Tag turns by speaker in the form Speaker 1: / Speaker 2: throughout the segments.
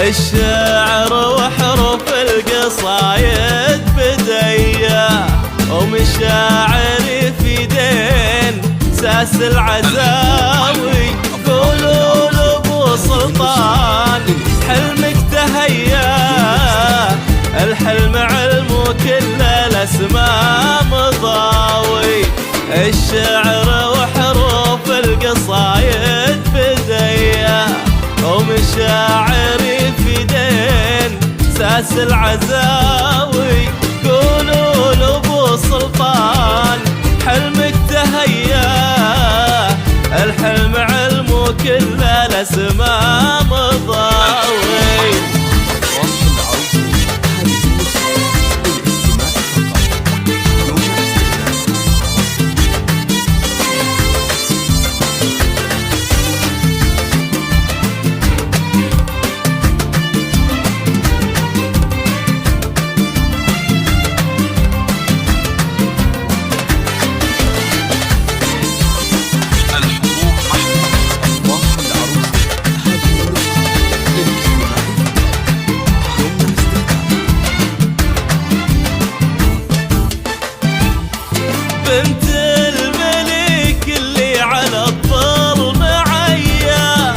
Speaker 1: الشعر وحروف القصايد بدية ومشاعري في دين ساس العزاوي. قولوا لأبو سلطان حلمك تهيا، الحلم علم وكل الأسماء مضاوي. الشعر وحروف القصايد بدية ومشاعري في دين ساس العزاوي. قولوا لأبو سلطان حلمك تهيا، الحلم علم وكل الأسماء مضاوي. بنت الملك اللي على الظلم عيا،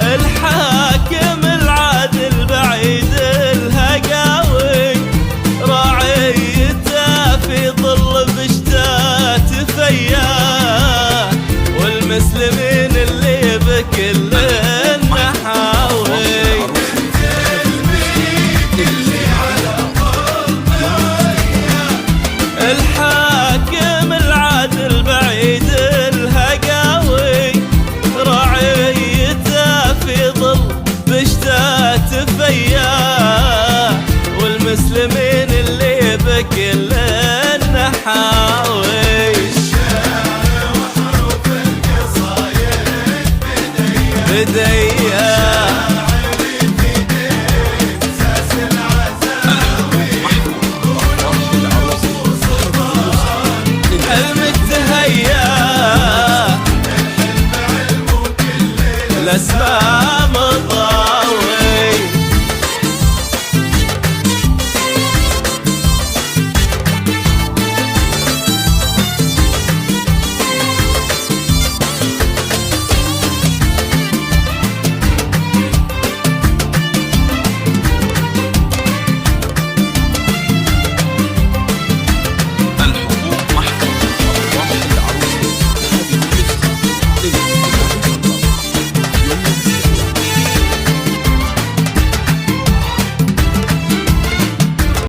Speaker 1: الحاكم العادل بعيد الهقاوي. راعيته في ظل بشتات فيا، والمسلمين اللي بكل النحاوي. الحاكم العادل بعيد الهقاوي، راعيته في ظل بشتات فيا، والمسلمين اللي بكل النحاوي.